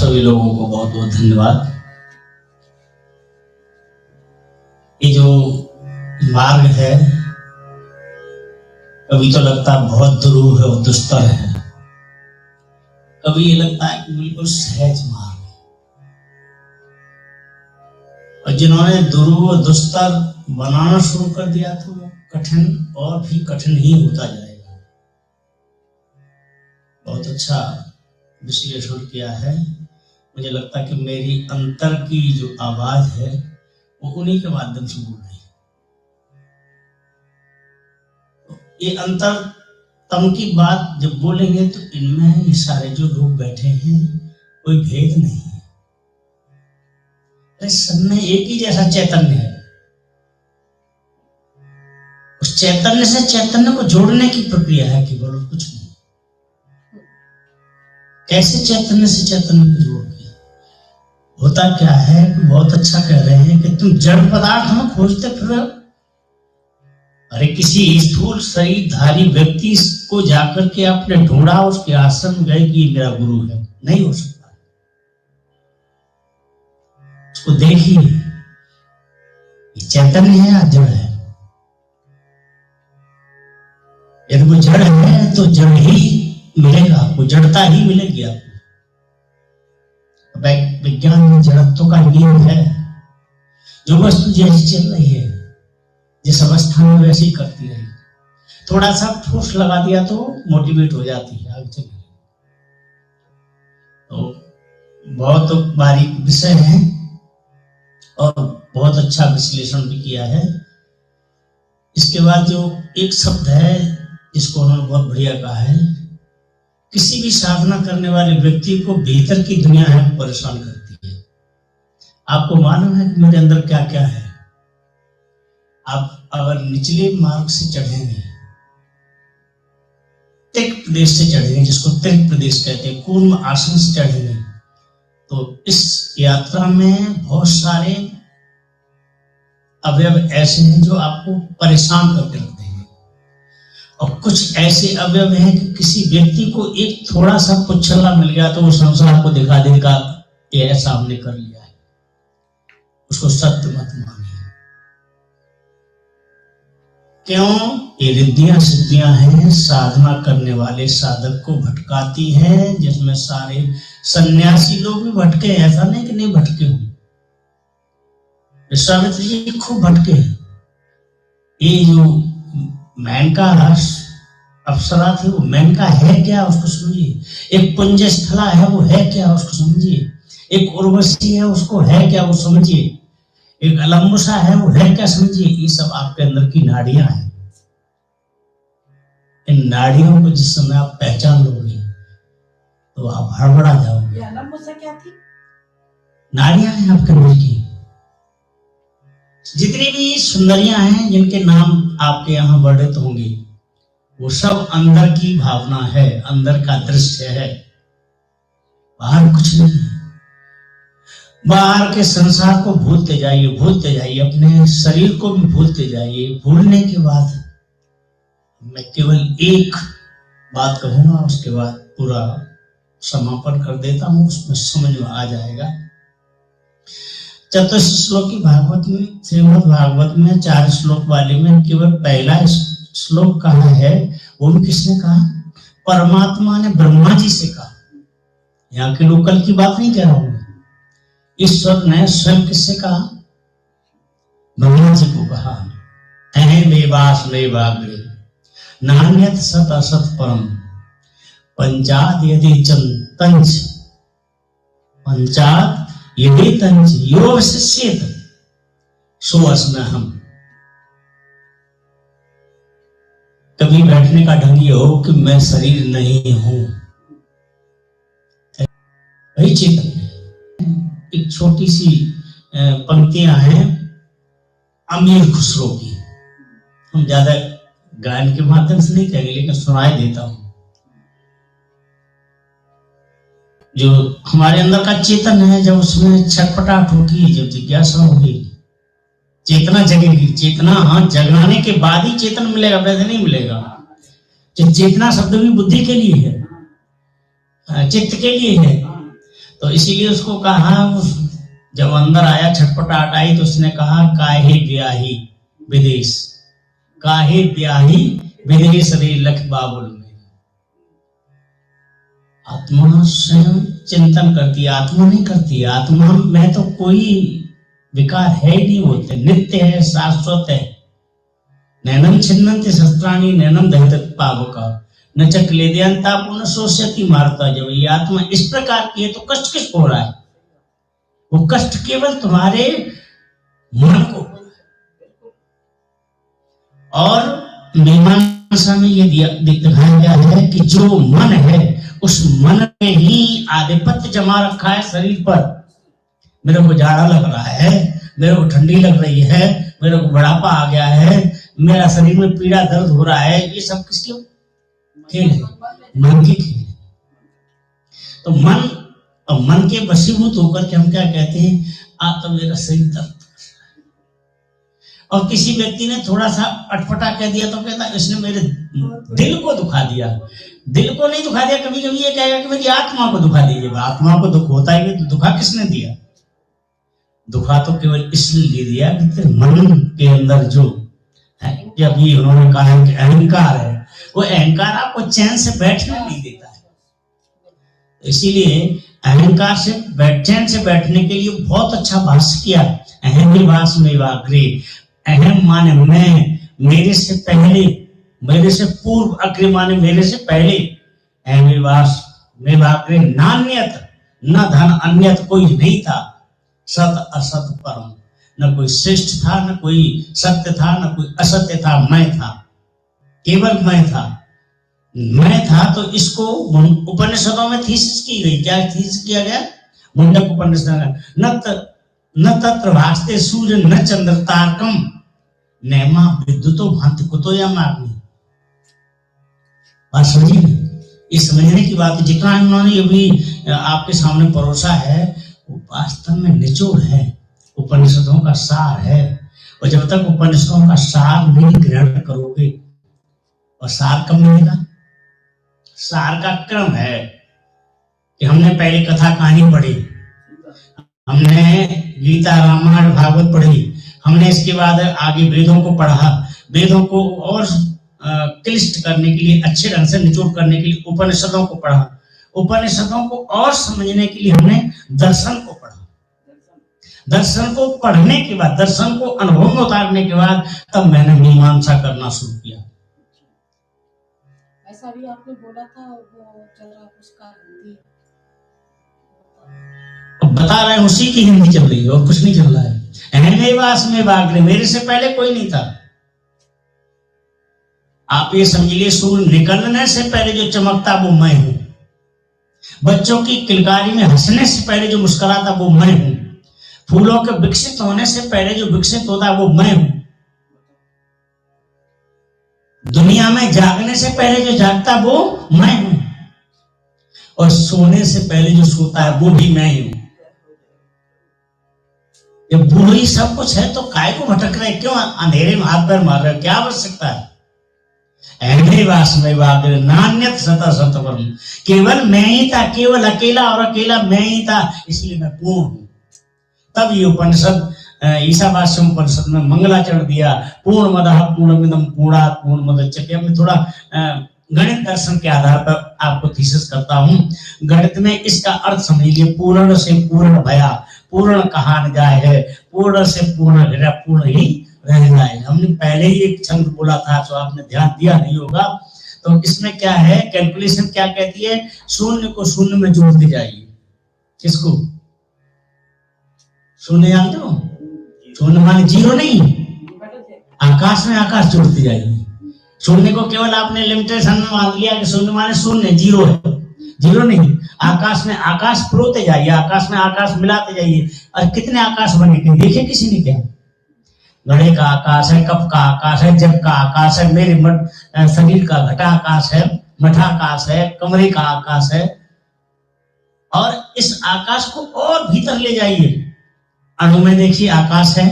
सभी लोगों को बहुत बहुत धन्यवाद। ये जो मार्ग है कभी तो लगता है बहुत दुरूह है और दुस्तर है, कभी ये लगता है कि बिल्कुल सहज मार्ग है। और जिन्होंने दुरूह और दुस्तर बनाना शुरू कर दिया तो वो कठिन और भी कठिन ही होता जाएगा। बहुत अच्छा विश्लेषण किया है। मुझे लगता है कि मेरी अंतर की जो आवाज है वो उन्हीं के माध्यम से बोल रही है। तो ये अंतर तम की बात जब बोलेंगे तो इनमें ये सारे जो लोग बैठे हैं कोई भेद नहीं है, सब में एक ही जैसा चैतन्य है। उस चैतन्य से चैतन्य को जोड़ने की प्रक्रिया है केवल, और कुछ नहीं। कैसे चैतन्य से चैतन्य को जोड़ के होता क्या है कि बहुत अच्छा कह रहे हैं कि तुम जड़ पदार्थ में खोजते फिर अरे किसी स्थूल शरीरधारी व्यक्ति को जाकर के आपने ढूंढा, उसके आश्रम गए कि ये मेरा गुरु है, नहीं हो सकता। उसको देखिए ये चैतन्य है या जड़ है। यदि वो जड़ है तो जड़ ही मिलेगा आपको, जड़ता ही मिलेगी आपको। विज्ञान में जड़त्व का नियम है, जो वस्तु जैसी चल रही है जिस अवस्था में वैसी करती रही, थोड़ा सा ठोस लगा दिया तो मोटिवेट हो जाती है आगे चल। तो बहुत बारीक विषय है और बहुत अच्छा विश्लेषण भी किया है। इसके बाद जो एक शब्द है जिसको उन्होंने बहुत बढ़िया कहा है, किसी भी साधना करने वाले व्यक्ति को भीतर की दुनिया है परेशान करती है। आपको मालूम है कि मेरे अंदर क्या क्या है। आप अगर निचले मार्ग से चढ़ेंगे, त्रिक प्रदेश से चढ़ेंगे, जिसको त्रिक प्रदेश कहते हैं, कूर्म आसन से चढ़ेंगे, तो इस यात्रा में बहुत सारे अवयव ऐसे हैं जो आपको परेशान करके रखते हैं, और कुछ ऐसे अवयव हैं कि किसी व्यक्ति को एक थोड़ा सा पुच्छल्ला मिल गया तो वो संसार को दिखा देगा ये सामने कर लिया है। उसको सत्य मत मानिए। क्यों? ये रिद्धियां सिद्धियां हैं, साधना करने वाले साधक को भटकाती हैं, जिसमें सारे सन्यासी लोग भी भटके हैं। ऐसा नहीं कि नहीं भटके हों, विश्वामित्र जी खूब भटके हैं। ये जो मेनका अप्सरा थी, वो मेनका है क्या उसको समझिए। एक पुंजस्थला है, वो है क्या उसको समझिए। एक उर्वशी है, उसको है क्या वो समझिए। एक अलम्बुसा है, वो है क्या समझिए। ये सब आपके अंदर की नाड़ियां हैं। इन नाड़ियों को जिस समय आप पहचान लोगे तो आप हड़बड़ा जाओगे। अलम्बुसा क्या थी? नाड़ियां हैं आपके अंदर की। जितनी भी सुंदरियां हैं जिनके नाम आपके यहाँ वर्णित होंगे, वो सब अंदर की भावना है, अंदर का दृश्य है, बाहर कुछ नहीं है। बाहर के संसार को भूलते जाइए, भूलते जाइए, अपने शरीर को भी भूलते जाइए। भूलने के बाद मैं केवल एक बात कहूंगा, उसके बाद पूरा समापन कर देता हूं, उसमें समझ में आ जाएगा। चतुश्लोकी भागवत में, श्रीमद् भागवत में 4 श्लोक वाले में केवल पहला श्लोक कहा है, वो भी किसने कहा? परमात्मा ने ब्रह्मा जी से कहा। यहाँ के लोकल की बात नहीं कह रहा हूं, ईश्वर ने स्वयं किससे कहा? ब्रह्मा जी को कहा। अहं देवास देवाग्रे नान्यत सत असत परम पंचाद यदि तंच पंचाद यदि तंच योग शिष्येत सो अस्म्यहम्। कभी बैठने का ढंग ये हो कि मैं शरीर नहीं हूं, वही चेतन। एक छोटी सी पंक्तियां हैं अमीर खुसरो की, हम ज्यादा गायन के माध्यम से नहीं कहेंगे लेकिन सुनाई देता हूं। जो हमारे अंदर का चेतन है, जब उसमें छटपटाहट होगी, जब जिज्ञासा होगी, चेतना जगेगी। चेतना हाँ जगाने के बाद ही चेतन मिलेगा, वैसे नहीं मिलेगा। चेतना शब्द भी बुद्धि के लिए है, चित्त के लिए है। तो इसीलिए उसको कहा, जब अंदर आया छटपटाहट आई तो उसने कहा काहे ब्याही विदेश, काहे ब्याही विदेश रे लख बाबुल में। आत्मा स्वयं चिंतन करती है, आत्मा नहीं करती है। आत्मा में तो कोई विकार है नहीं, होते नित्य है, शाश्वत है। नैनम छिन्नन्ति शस्त्राणि नैनम दहित पावका न च क्लेदयन्ता पुनः शोष्यति मारता। जब ये आत्मा इस प्रकार की है तो कष्ट किसको हो रहा है? वो कष्ट केवल तुम्हारे मन को। और मीमांसा में ये दिखाया गया है कि जो मन है उस मन में ही आधिपत्य जमा रखा है शरीर पर। मेरे को जाड़ा लग रहा है, मेरे को ठंडी लग रही है, मेरे को बुढ़ापा आ गया है, मेरा शरीर में पीड़ा दर्द हो रहा है, ये सब किसके खेल है? मन के खेल। तो मन के वशीभूत होकर के हम क्या कहते हैं? तो मेरा शरीर दर्द। और किसी व्यक्ति ने थोड़ा सा अटपटा कह दिया तो कहता इसने मेरे दिल को दुखा दिया। दिल को नहीं दुखा दिया, कभी कभी ये कहेगा कि मेरी आत्मा को दुखा दीजिए। आत्मा को दुख होता ही, तो दुखा किसने दिया? दुखा तो केवल इसलिए दिया कि तेरे मन के अंदर जो है, जब ये उन्होंने कहा कि अहंकार है, वो अहंकार आपको चैन से बैठने नहीं देता है। इसीलिए अहंकार से चैन से बैठने के लिए बहुत अच्छा भाष्य किया। अहंवास में वाग्रे, अहम माने मैं, मेरे से पहले, मेरे से पूर्व, अग्रे माने मेरे से पहले। अहंवास में वाग्रे नान्यत न धन अन्यत कोई नहीं था। सत असत परम, न कोई श्रेष्ठ था, न कोई सत्य था, न कोई असत्य था, मैं था, केवल मैं था। मैं था तो इसको उपनिषदों में थीसिस की गई। क्या थीसिस किया गया? मुंडक उपनिषद न तत्र भासते सूर्य न चंद्र तारकम नैमा विद्युतो भांति कुतो या माग्नि। बात समझिए, ये समझने की बात। जितना उन्होंने अभी आपके सामने परोसा है वो वास्तव में निचोड़ है, उपनिषदों का सार है। और जब तक उपनिषदों का सार नहीं ग्रहण करोगे, और सार कब मिलेगा? सार का क्रम है कि हमने पहले कथा कहानी पढ़ी, हमने गीता रामायण भागवत पढ़ी, हमने इसके बाद आगे वेदों को पढ़ा, वेदों को और क्लिष्ट करने के लिए, अच्छे ढंग से निचोड़ करने के लिए उपनिषदों को पढ़ा, उपनिषदों को और समझने के लिए हमने दर्शन को पढ़ा। दर्शन को पढ़ने के बाद, दर्शन को अनुभव में उतारने के बाद तब मैंने मीमांसा करना शुरू किया। ऐसा भी आपने बोला था, वो जरा उसका हिंदी बता रहे हैं, उसी की हिंदी चल रही है और कुछ नहीं चल रहा है। अहमेवास में वाग्रे, मेरे से पहले कोई नहीं था। आप ये समझिए, सूर्य निकलने से पहले जो चमकता वो मैं हूं। बच्चों की किलकारी में हंसने से पहले जो मुस्कुराता वो मैं हूं। फूलों के विकसित होने से पहले जो विकसित होता वो मैं हूं। दुनिया में जागने से पहले जो जागता वो मैं हूं। और सोने से पहले जो सोता है वो भी मैं ही हूं। जब वो ही सब कुछ है तो काय को भटक रहे, क्यों अंधेरे में हाथ पैर मार रहे, क्या आवश्यकता है? अहमेवास में वाग्रे नान्यत सता सतवरम, केवल मैं ही था, केवल अकेला और अकेला मैं ही था, इसलिए मैं पूर्ण हूं। तब ये उपनिषद ईशावास्यम उपनिषद में मंगलाचरण दिया, पूर्णमदः पूर्णमिदं पूर्णात् पूर्णमुदच्यते। मैं थोड़ा गणित दर्शन के आधार पर आपको थीसिस करता हूं। गणित में इसका अर्थ समझिए, पूर्ण से पूर्ण भया, पूर्ण कहा न जाए है, पूर्ण से पूर्ण घिरा, पूर्ण ही रह जाए। हमने पहले ही एक छंद बोला था, तो आपने ध्यान दिया नहीं होगा। तो इसमें क्या है, कैलकुलेशन क्या कहती है? शून्य को शून्य में जोड़ते जाइए। किसको? शून्य जानते हो? शून्य माने जीरो नहीं, आकाश में आकाश जोड़ते जाइए। शून्य को केवल आपने लिमिटेशन में मान लिया कि शून्य माने शून्य, जीरो है, जीरो नहीं। आकाश में आकाश पुरोते जाइए, आकाश में आकाश मिलाते जाइए। और कितने आकाश बने थे देखे किसी ने क्या? घड़े का आकाश है, कप का आकाश है, जग का आकाश है, मेरे शरीर का घटा आकाश है, मठाकाश है, कमरे का आकाश है। और इस आकाश को और भीतर ले जाइए। अणु में देखिए आकाश है,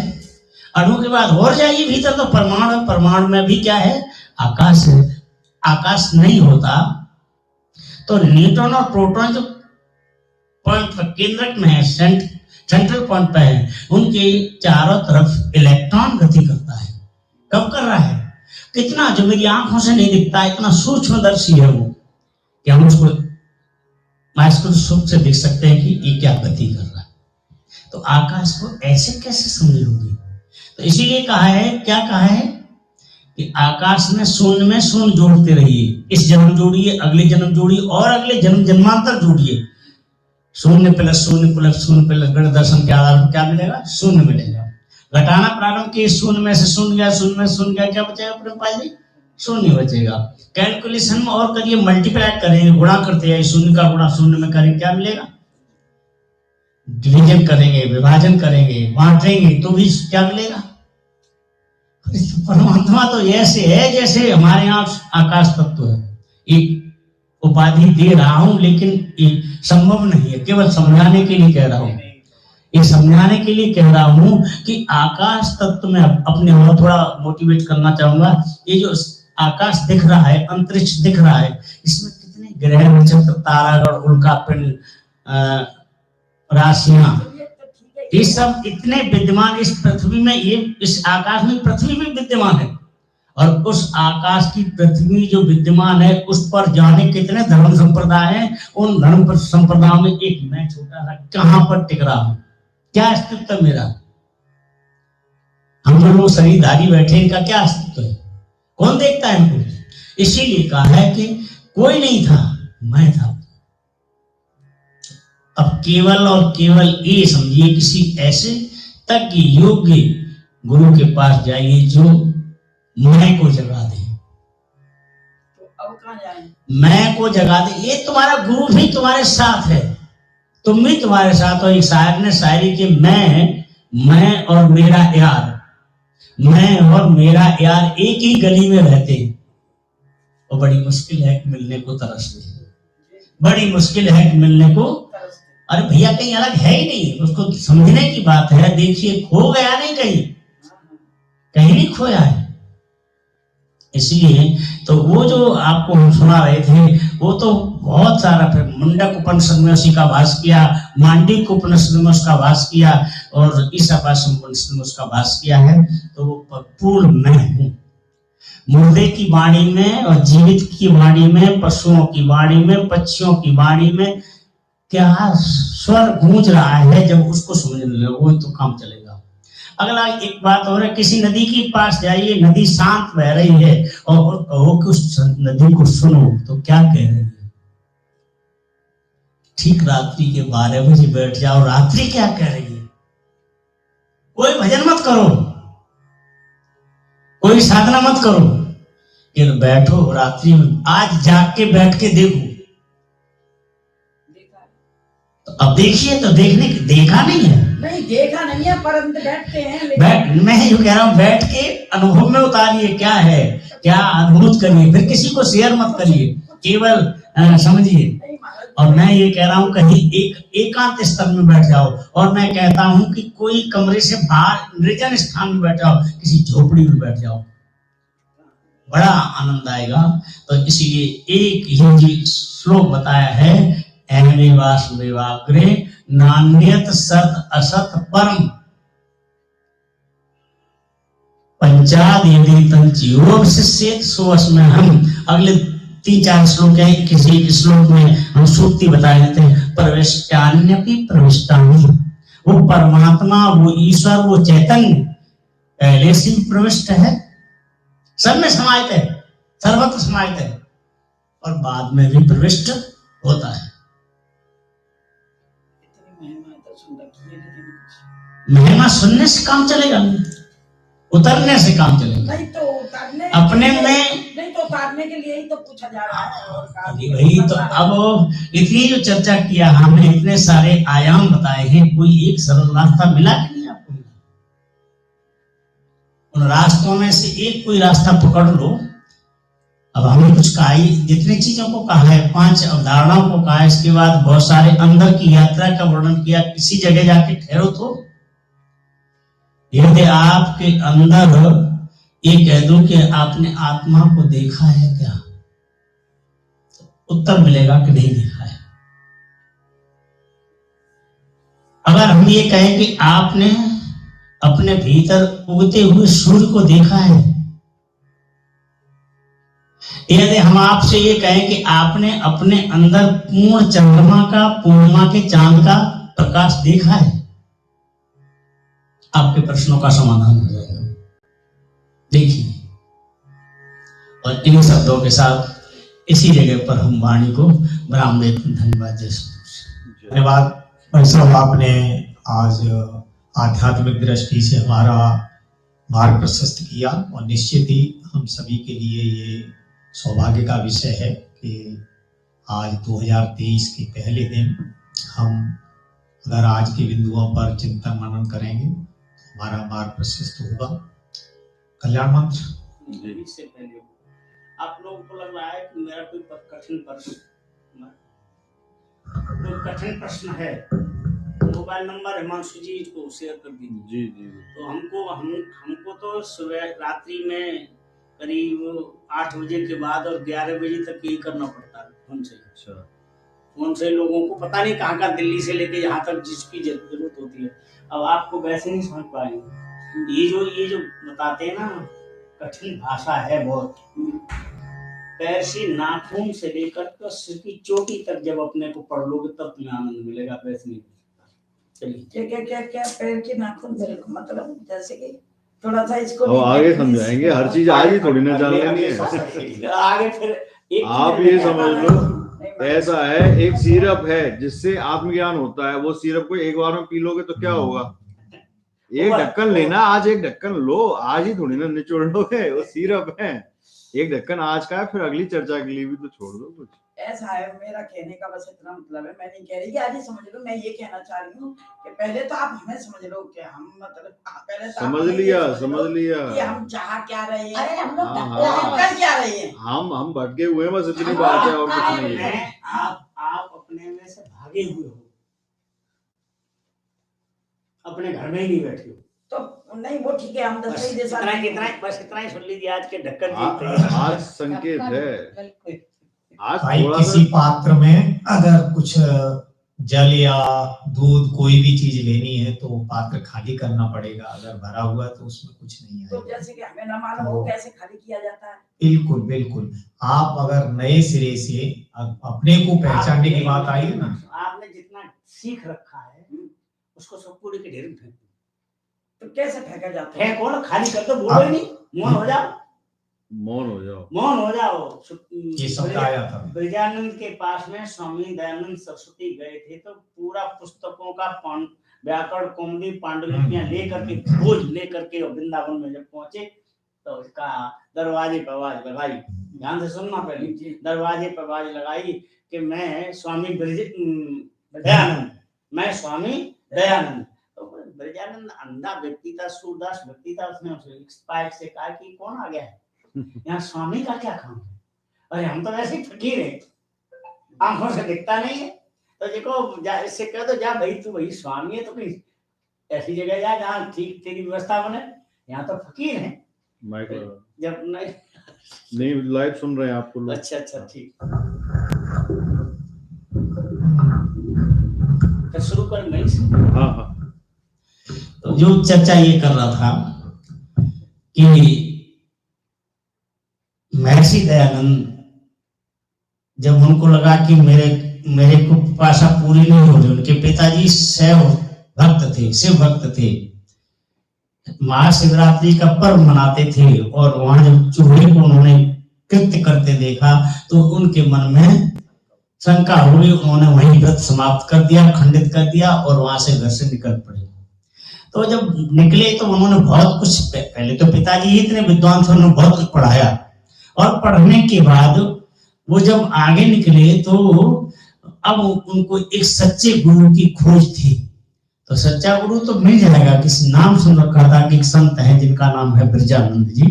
अणु के बाद और जाइए भीतर तो परमाणु है, परमाणु में भी क्या है? आकाश है। आकाश नहीं होता तो न्यूट्रॉन और प्रोटॉन जो पॉइंट पर केंद्रक में है, सेंट्रल पॉइंट पे है, उनके चारों तरफ इलेक्ट्रॉन गति करता है। कब कर रहा है? कितना, जो मेरी आंखों से नहीं दिखता, इतना सूक्ष्मदर्शी है वो कि हम उसको माइक्रोस्कोप से देख सकते हैं कि ये क्या गति कर रहा है। तो आकाश को ऐसे कैसे समझोगे? तो इसीलिए कहा है, क्या कहा है कि आकाश में शून्य जोड़ते रहिए। इस जन्म जोड़िए, अगले जन्म जोड़िए और अगले जन्म जन्मांतर जोड़िए। शून्य प्लस शून्य प्लस शून्य प्लस गण दर्शन के आधार पर क्या मिलेगा? शून्य मिलेगा। घटाना प्रारंभ किए, शून्य में से शून्य गया, शून्य में शून्य गया, क्या बचेगा अपने पास? शून्य बचेगा। कैलकुलेशन में और करिए, मल्टीप्लाई करेंगे, गुणा करते हैं, शून्य का गुणा शून्य में करेंगे, क्या मिलेगा? डिवीजन करेंगे, विभाजन करेंगे, बांटेंगे तो भी क्या मिलेगा? परमात्मा तो ऐसे है जैसे हमारे यहाँ आकाश तत्व है। एक उपाधि दे रहा हूं लेकिन ये संभव नहीं है, केवल समझाने के लिए कह रहा हूं। ये समझाने के लिए कह रहा हूं कि आकाश तत्व में अपने और थोड़ा मोटिवेट करना चाहूंगा। ये जो आकाश दिख रहा है, अंतरिक्ष दिख रहा है, इसमें कितने ग्रह, नक्षत्र, तारागण, उल्का पिंड, राशियां, ये सब इतने विद्यमान इस पृथ्वी में, ये इस आकाश में, पृथ्वी में विद्यमान है। और उस आकाश की पृथ्वी जो विद्यमान है, उस पर जाने कितने धर्म संप्रदाय हैं। उन धर्म संप्रदायों में एक मैं छोटा सा कहां पर टिक रहा हूं? क्या अस्तित्व मेरा? हम जो लोग शरीरधारी बैठे, इनका क्या अस्तित्व है? कौन देखता है इनको? इसीलिए कहा है कि कोई नहीं था, मैं था। अब केवल और केवल ये समझिए, किसी ऐसे तज्ञ योग्य गुरु के पास जाइए जो मैं को जगा दे। तो अब कहाँ जाए? मैं को जगा दे। ये तुम्हारा गुरु भी तुम्हारे साथ है, तुम भी तुम्हारे साथ हो। एक शायर ने शायरी की, मैं और मेरा यार, मैं और मेरा यार एक ही गली में रहते, और बड़ी मुश्किल है कि मिलने को तरसते, बड़ी मुश्किल है कि मिलने को। अरे भैया कहीं अलग है ही नहीं, उसको समझने की बात है। देखिए, खो गया नहीं, कहीं नहीं खोया है। इसलिए तो वो जो आपको हम सुना रहे थे, वो तो बहुत सारा, फिर मुंडक उपनिषद में उसी का भाष किया, मांडलिक उपनिषद में उसका भाष किया, और ईशावास्य उपनिषद में उसका भाष किया है। तो वो पूर्ण मैं हूं। मुर्दे की वाणी में और जीवित की वाणी में, पशुओं की वाणी में, पक्षियों की वाणी में क्या स्वर गूंज रहा है, जब उसको समझने लगो तो काम चलेगा। अगला एक बात और है, किसी नदी के पास जाइए, नदी शांत बह रही है, और कहो कि उस नदी को सुनो, तो क्या कह रही है? ठीक रात्रि के 12 बजे बैठ जाओ, रात्रि क्या कह रही है? कोई भजन मत करो, कोई साधना मत करो, कि बैठो रात्रि में, आज जाग के बैठ के देखो। तो अब देखिए, तो देखने देखा नहीं है, नहीं देखा नहीं है, परंतु बैठते हैं। मैं जो कह रहा हूं, बैठ के अनुभव में उतारिए, क्या है, क्या अनुभूत करिए, फिर किसी को शेयर मत करिए, केवल समझिए। और मैं ये कह रहा हूं, कहीं एकांत स्तर में बैठ जाओ, और मैं कहता हूं कि कोई कमरे से बाहर निर्जन स्थान में बैठ जाओ, किसी झोपड़ी में बैठ जाओ, बड़ा आनंद आएगा। तो इसीलिए एक ही श्लोक बताया है, एहमे वासुदेवाग्रे नान्यत सत असत परम पंचाद यदि तंचियो शिष्येत सोअस्मै हम। अगले 3-4 श्लोक हैं, किसी एक श्लोक में हम सूक्ति बता देते हैं। प्रविष्टान्यपि प्रविष्टानि, वो परमात्मा, वो ईश्वर, वो चैतन्य पहले से ही प्रविष्ट है, सब में समाहित है, सर्वत्र समाहित है, और बाद में भी प्रविष्ट होता है। महिमा सुनने से काम चलेगा नहीं, उतरने से काम चलेगा। नहीं तो उतरने अपने में नहीं तो उतारने के लिए ही तो पूछा जा रहा है। वही तो, अब इतनी जो चर्चा किया हमने, इतने सारे आयाम बताए हैं, कोई एक सरल रास्ता मिला कि नहीं आपको? उन रास्तों में से एक कोई रास्ता पकड़ लो। अब हमने कुछ कहा, जितनी चीजों को कहा है, 5 अवधारणाओं को कहा है, इसके बाद बहुत सारे अंदर की यात्रा का वर्णन किया। किसी जगह जाके ठहरो तो, यदि आपके अंदर ये कह दूं कि आपने आत्मा को देखा है क्या, तो उत्तर मिलेगा कि नहीं देखा है। अगर हम ये कहें कि आपने अपने भीतर उगते हुए सूर्य को देखा है, यदि हम आपसे ये कहें कि आपने अपने अंदर पूर्ण चंद्रमा का, पूर्णिमा के चांद का प्रकाश देखा है, आपके प्रश्नों का समाधान हो जाएगा। देखिए, और इन शब्दों के साथ इसी जगह पर हम वाणी को विराम देते हैं। धन्यवाद। जय धन्यवाद भाई साहब, आपने आज आध्यात्मिक दृष्टि से हमारा मार्ग प्रशस्त किया और निश्चित ही हम सभी के लिए ये सौभाग्य का विषय है कि आज 2023 के पहले दिन हम अगर आज के बिंदुओं पर चिंतन मनन करेंगे तो हमारा मार्ग प्रशस्त होगा। कल्याण मंत्र। इससे पहले आप लोगों को लग रहा है कि मेरा कोई कठिन प्रश्न है, मोबाइल नंबर हिमांशु जी को शेयर कर दीजिए। जी। तो हमको तो सुबह रात्रि में करीब 8 बजे के बाद और 11 बजे तक ये करना पड़ता है फोन से। अच्छा। फोन से लोगों को पता नहीं कहाँ दिल्ली से लेके यहाँ तक जिसकी जरूरत होती है। अब आपको वैसे नहीं समझ पाएंगे। ये जो बताते हैं ना, कठिन भाषा है बहुत। पैर से नाखून से लेकर तो सिर की चोटी तक जब अपने को पढ़ लोगे तब तुम्हें आनंद मिलेगा, वैसे नहीं। चलिए, क्या पैर के नाखून से मतलब, जैसे कि थोड़ा सा इसको आगे समझाएंगे। हर चीज आज ही थोड़ी ना जान लेनी है। आगे फिर आप ये समझ लो, ऐसा है, एक सिरप है जिससे आत्मज्ञान होता है। वो सिरप को एक बार में पी लोगे तो क्या होगा? एक ढक्कन लेना, आज एक ढक्कन लो, आज ही थोड़ी ना निचोड़ लोगे। वो सिरप है, एक ढक्कन आज का है, फिर अगली चर्चा के लिए भी तो छोड़ दो कुछ। ऐसा है, मेरा कहने का बस इतना मतलब है। मैं नहीं कह रही कि आज ही समझ लो, मैं ये कहना चाह रही हूँ कि पहले तो आप हमें समझ लो कि हम मतलब पहले तो समझ लिया कि हम चाह क्या रहे हैं, अरे हम लोग कर क्या रहे हैं। हम भटके हुए, बस इतनी बात है और कुछ नहीं है। आप अपने में से भागे हुए हो, अपने घर में ही नहीं बैठे हो। तो नहीं, वो ठीक है, हम बस इतना ही सुन लीजिए। आज के ढक्कन आज संकेत है। आज भाई किसी पात्र में अगर कुछ जल या दूध कोई भी चीज लेनी है तो पात्र खाली करना पड़ेगा। अगर भरा हुआ तो उसमें कुछ नहीं है। तो जैसे कि हमें ना मालूम हो कैसे खाली किया जाता है। बिल्कुल बिल्कुल। आप अगर नए सिरे से अपने को पहचानने की बात आई है ना, आपने जितना सीख रखा है उसको सब पूरे के ढेर में फेंक दो। तो कैसे फेंका जाता है? फेंको ना, खाली कर दो, बोलो नहीं, मौन हो जाओ। ये शब्द आया था। ब्रजानंद के पास में स्वामी दयानंद सरस्वती गए थे तो पूरा पुस्तकों का व्याकरण, कौमुदी, पांडुलिपियां लेकर के बोझ लेकर के वृंदावन में जब पहुंचे तो उसका दरवाजे पर आवाज लगाई। ध्यान से सुनना, पहले दरवाजे पर आवाज लगाई कि मैं स्वामी दयानंद, मैं स्वामी दयानंद। तो ब्रजानंद अंधा व्यक्ति था, सूरदास व्यक्ति था। उसने स्पाइक से कहा कि कौन आ गया है यहाँ, स्वामी का क्या काम है? अरे हम तो वैसे ही फकीर हैं, आंखों से दिखता नहीं है। तो देखो इससे कह दो, जा भाई तू वही स्वामी है तो कोई ऐसी जगह जा जहाँ ठीक तेरी व्यवस्था बने। यहाँ तो फकीर हैं। जब नहीं लाइव सुन रहे हैं आपको लोग। अच्छा ठीक, तो शुरू कर मैं। हाँ। तो जो चर्चा ये कर रहा था कि महर्षि दयानंद जब उनको लगा कि मेरे को पिपासा पूरी नहीं हो रही, उनके पिताजी शिव भक्त थे, महाशिवरात्रि का पर्व मनाते थे और वहां जब चूहे को उन्होंने कृत्य करते देखा तो उनके मन में शंका हुई। उन्होंने वही व्रत समाप्त कर दिया, खंडित कर दिया और वहां से घर से निकल पड़े। तो जब निकले तो उन्होंने बहुत कुछ, पहले तो पिताजी ही इतने विद्वान थे, उन्होंने बहुत कुछ पढ़ाया और पढ़ने के बाद वो जब आगे निकले तो अब उनको एक सच्चे गुरु की खोज थी। तो सच्चा गुरु तो मिल जाएगा, किसी नाम सुन रखा था कि एक संत है जिनका नाम है ब्रजानंद जी,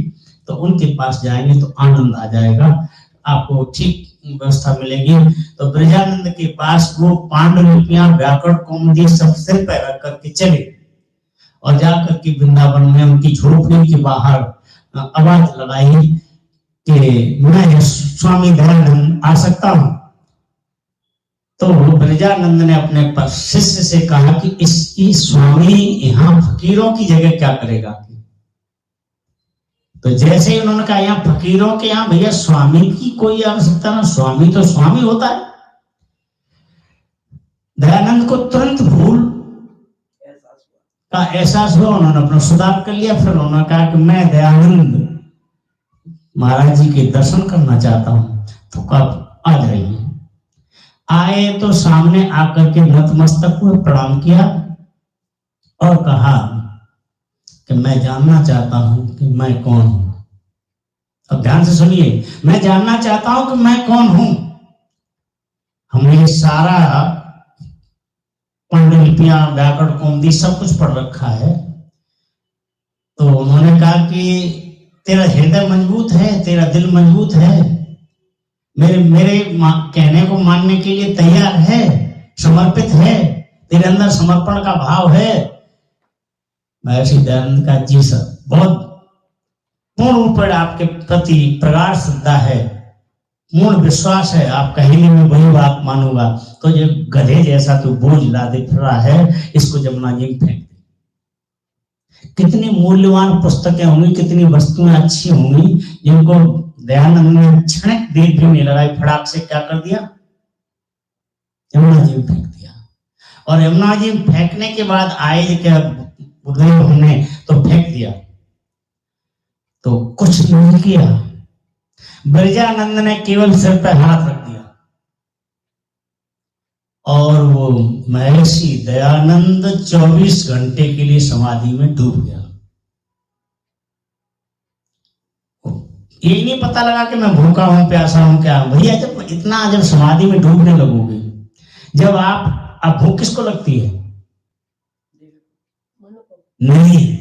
तो उनके पास जाएंगे तो आनंद आ जाएगा, आपको ठीक व्यवस्था मिलेगी। तो ब्रजानंद के पास वो पांडुलिपियां, व्याकरण, कौमुदी सब सिर पर रख करके चले और जाकर के वृंदावन में उनकी झोपड़ी के बाहर आवाज लगाई कि मैं स्वामी दयानंद आ सकता हूं। तो ब्रजानंद ने अपने शिष्य से कहा कि इसकी स्वामी यहाँ फकीरों की जगह क्या करेगा। तो जैसे ही उन्होंने कहा यहाँ फकीरों के यहाँ भैया स्वामी की कोई आवश्यकता ना, स्वामी तो स्वामी होता है। दयानंद को तुरंत भूल का एहसास हुआ, उन्होंने अपना सुधार कर लिया। फिर उन्होंने कहा कि मैं दयानंद महाराज जी के दर्शन करना चाहता हूं, तो आप आ जाइए। आए तो सामने आकर के नतमस्तक हुए, प्रणाम किया और कहा कि मैं जानना चाहता हूं कि मैं कौन हूं। अब ध्यान से सुनिए, मैं जानना चाहता हूं कि मैं कौन हूं। हमने सारा पांडुलिपियां, व्याकरण, कौमुदी सब कुछ पढ़ रखा है। तो उन्होंने कहा कि तेरा हृदय मजबूत है, तेरा दिल मजबूत है, मेरे कहने को मानने के लिए तैयार है, समर्पित है, तेरे अंदर समर्पण का भाव है। महर्षि दयानंद का जी सर बहुत पूर्ण रूप में आपके प्रति प्रगाढ़ श्रद्धा है, पूर्ण विश्वास है, आप कहेंगे मैं वही बात मानूंगा। तो ये गधे जैसा तो बोझ लादे फिर रहा है, इसको जमुना जी में फेंक दे। कितनी मूल्यवान पुस्तकें होंगी, कितनी वस्तुएं अच्छी होंगी, जिनको दयानंद ने क्षणिक देर भी नहीं लगाई, फटाक से क्या कर दिया, यमुना जी में फेंक दिया। और यमुना जी में फेंकने के बाद आए क्या हमने तो फेंक दिया, तो कुछ नहीं किया। ब्रजानंद ने केवल सिर पर हाथ रख दिया और वो महर्षि दयानंद 24 घंटे के लिए समाधि में डूब गया। ये नहीं पता लगा कि मैं भूखा हूं, प्यासा हूं, क्या भैया। जब समाधि में डूबने लगोगे, जब आप भूख किसको लगती है? नहीं,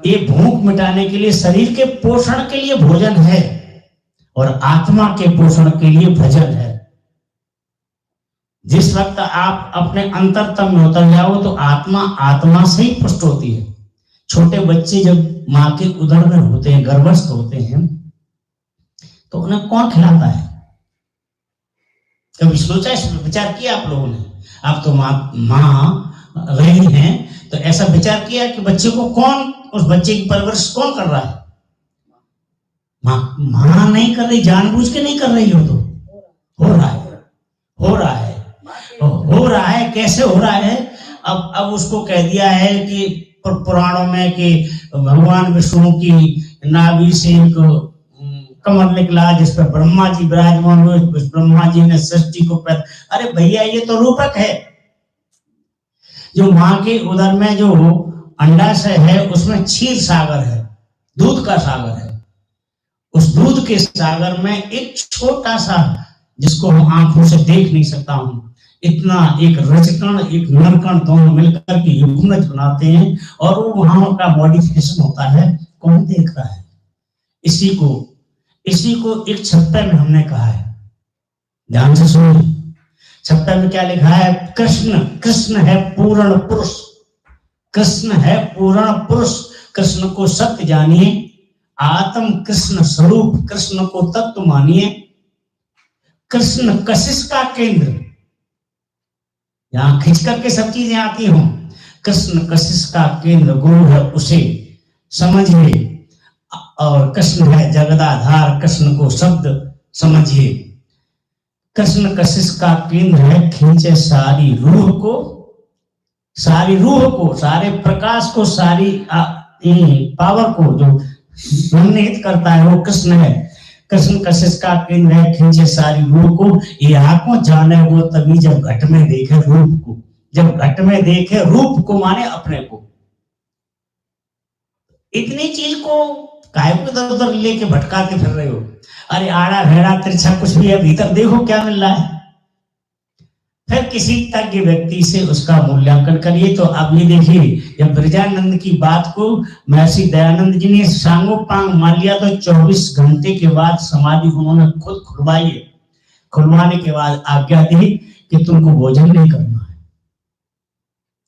ये भूख मिटाने के लिए, शरीर के पोषण के लिए भोजन है और आत्मा के पोषण के लिए भजन है। जिस वक्त आप अपने अंतरतम में उतर जाओ तो आत्मा से ही पुष्ट होती है। छोटे बच्चे जब माँ के उदर में होते हैं, गर्भस्थ होते हैं, तो उन्हें कौन खिलाता है? कभी सोचा, इस विचार किया आप लोगों ने? आप तो माँ रही हैं, तो ऐसा विचार किया कि बच्चे को कौन, उस बच्चे की परवरिश कौन कर रहा है? माँ नहीं कर रही, जानबूझ के नहीं कर रही हो, तो हो रहा है। कैसे हो रहा है? अब उसको कह दिया है कि पुराणों में कि भगवान विष्णु की नाभि से एक कमल निकला जिस पर ब्रह्मा जी विराजमान हुए, ब्रह्मा जी ने सृष्टि को पैदा। अरे भैया, ये तो रूपक है। जो माँ के उदर में जो अंडाशय है, उसमें क्षीर सागर है, दूध का सागर है। उस दूध के सागर में एक छोटा सा, जिसको हम आंखों से देख नहीं सकता हूं, इतना एक रजकण, एक नरकण दोनों मिलकर के युग्मज बनाते हैं और वो वहां का मॉडिफिकेशन होता है। कौन देख रहा है? इसी को एक छप्पर में हमने कहा है, ध्यान से सुनिए। छप्पर में क्या लिखा है? कृष्ण है पूर्ण पुरुष, कृष्ण है पूर्ण पुरुष। कृष्ण को सत्य जानिए, आत्म कृष्ण स्वरूप, कृष्ण को तत्व मानिए। कृष्ण कशिश का केंद्र, यहां खिंच करके सब चीजें आती हों। कृष्ण कशिश का केंद्र गुरु है, उसे समझिए। और कृष्ण है जगदाधार, कृष्ण को शब्द समझिए। कृष्ण कशिश का केंद्र है, खींचे सारी रूह को, सारे प्रकाश को, सारी पावर को, जो सम्मिलित करता है वो कृष्ण है। कृष्ण कशिश का केंद्र है, खींचे सारी रूह को। ये आंखों जाने वो तभी जब घट में देखे रूप को, जब घट में देखे रूप को माने अपने को। इतनी चीज को काहे को इधर उधर लेके भटका के फिर रहे हो? अरे आड़ा भेड़ा तिरछा कुछ भी है, भीतर देखो क्या मिल रहा है। फिर किसी तज्ञ व्यक्ति से उसका मूल्यांकन करिए। तो अब ये देखिए, जब ब्रजानंद की बात को महर्षि दयानंद जी ने सांगोपांग मान लिया, तो 24 घंटे के बाद समाधि उन्होंने खुद खुलवाई है। खुलवाने के बाद आज्ञा दी कि तुमको भोजन नहीं करना है।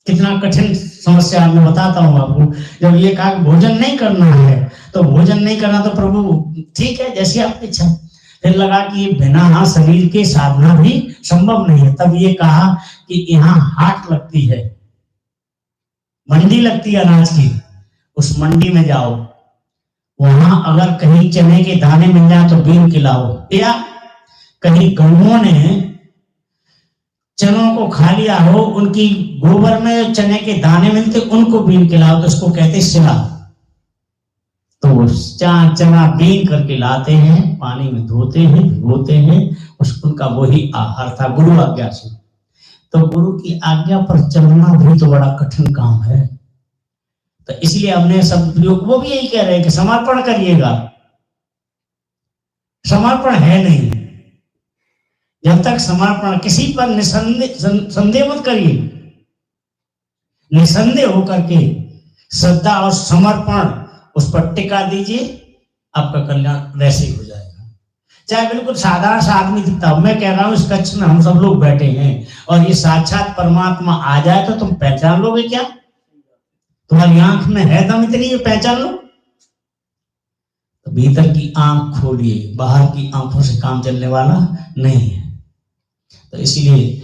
कितना कठिन समस्या मैं बताता हूँ आपको। जब ये कहा भोजन नहीं करना है, तो भोजन नहीं करना, तो प्रभु ठीक है, जैसी आपकी इच्छा। फिर लगा कि ये बिना शरीर के साधना भी संभव नहीं है। तब ये कहा कि यहाँ हाट लगती है, मंडी लगती है अनाज की, उस मंडी में जाओ, वहां अगर कहीं चने के दाने मिल जाए तो बीन के लाओ, या कहीं गौओं ने चनों को खा लिया हो, उनकी गोबर में चने के दाने मिलते, उनको बीन के लाओ, तो उसको कहते सिला। तो चना बीन करके लाते हैं, पानी में धोते हैं, भिगोते हैं, उनका वही आहार था गुरु आज्ञा से। तो गुरु की आज्ञा पर चलना भी तो बड़ा कठिन काम है। तो इसलिए हमने सब लोग वो भी यही कह रहे हैं कि समर्पण करिएगा। समर्पण है नहीं, जब तक समर्पण किसी पर संदेह मत करिए, निसंदेह होकर के श्रद्धा और समर्पण उस पर टिका दीजिए, आपका कल्याण वैसे ही हो जाएगा। चाहे बिल्कुल साधारण सा आदमी दिखता हो, मैं कह रहा हूं इस कक्ष में हम सब लोग बैठे हैं और ये साक्षात परमात्मा आ जाए तो तुम पहचान लोगे क्या? तुम्हारी आंख में है दम इतनी ये पहचान लो? तो भीतर की आंख खोलिए, बाहर की आंखों से काम चलने वाला नहीं है। तो इसलिए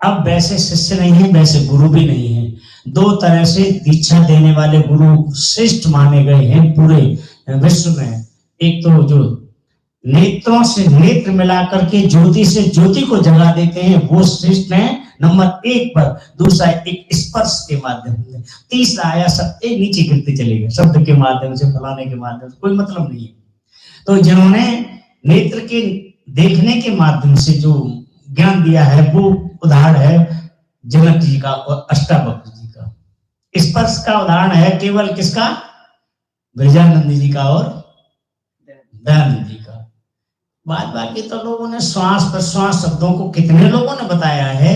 अब वैसे शिष्य नहीं है, वैसे गुरु भी नहीं है। दो तरह से दीक्षा देने वाले गुरु श्रेष्ठ माने गए हैं पूरे विश्व में। एक तो जो नेत्रों से नेत्र मिलाकर के ज्योति से ज्योति को जगा देते हैं, वो श्रेष्ठ है नंबर 1 पर। दूसरा एक स्पर्श के माध्यम से, तीसरा आया शब्द नीचे गिरते चले गए, शब्द के माध्यम से, फलाने के माध्यम से, कोई मतलब नहीं है। तो जिन्होंने नेत्र के देखने के माध्यम से जो ज्ञान दिया है, वो उदाहरण है जनक जी का और अष्टावक्र जी का। स्पर्श का उदाहरण है केवल किसका? ब्रजानंद जी का और दयानंद जी का। बाकी तो लोगों ने श्वास प्रश्वास शब्दों को कितने लोगों ने बताया है।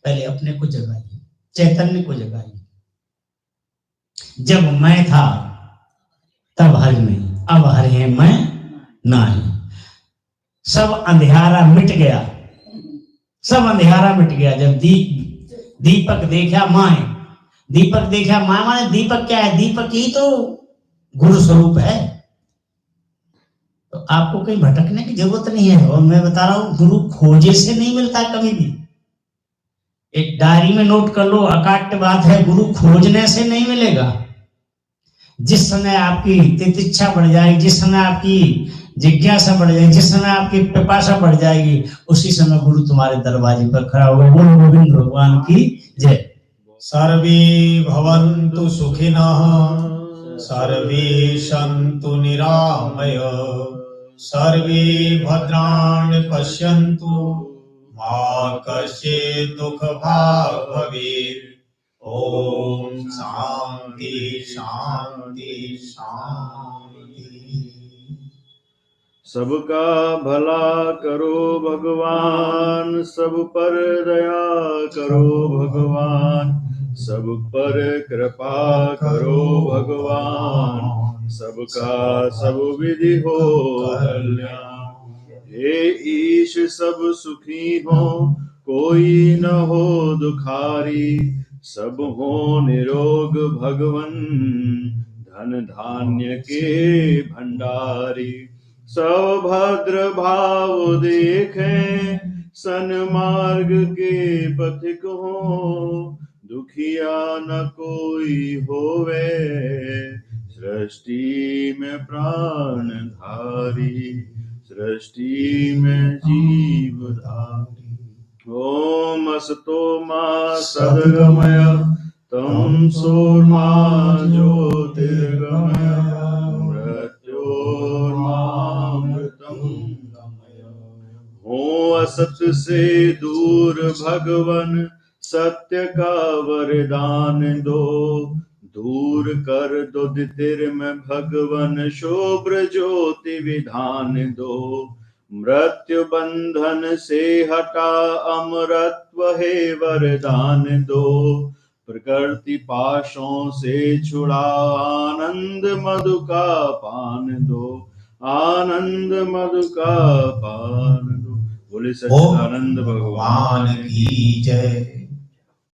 पहले अपने को जगाइए, चैतन्य को जगाइए। जब मैं था तब हरि नहीं, अब हरि है मैं नहीं। सब अंधियारा मिट गया, सब अंधियारा मिट गया। जब दीपक देखा माए, दीपक देखा माए माने दीपक क्या है? दीपक ही तो गुरु स्वरूप है। तो आपको कहीं भटकने की जरूरत नहीं है। और मैं बता रहा हूं, गुरु खोजे से नहीं मिलता कभी भी। एक डायरी में नोट कर लो, अकाट्य बात है, गुरु खोजने से नहीं मिलेगा। जिस समय आपकी तितिक्षा बढ़ जाएगी, जिस समय आपकी जिज्ञासा बढ़ जाएगी, जिस समय आपकी पिपासा बढ़ जाएगी, उसी समय गुरु तुम्हारे दरवाजे पर खड़ा होगा। बोलो गोविंद भगवान की जय। सर्वे भवन्तु सुखिनः, सर्वे सन्तु निरामयाः, सर्वे भद्राणि पश्यन्तु, मा कश्चित् दुःखभाग् भवेत्। ओम शांति शांति शांति। सबका भला करो भगवान, सब पर दया करो भगवान, सब पर कृपा करो भगवान, सबका सब विधि हो कल्याण। हे ईश सब सुखी हो, कोई न हो दुखारी, सब हो निरोग भगवन, धन धान्य के भंडारी। सब भद्र भाव देखें, सन्मार्ग के पथिक हो, दुखिया न कोई होवे, सृष्टि में प्राण धारी, सृष्टि में जीवधारी। ओम असतो मा सद्गमय, तमसो मा ज्योतिर्गमय, मृत्योर्मामृतं गमय। हो असत से दूर भगवन, सत्य का वरदान दो, दूर कर दो दितिर्म भगवन, शुभ्र ज्योति विधान दो। मृत्यु बंधन से हटा अमरत्व है वरदान दो, प्रकृति पाशों से छुड़ा आनंद मधु का पान दो, आनंद मधु का पान दो। बोले सच्चिदानंद भगवान की जय।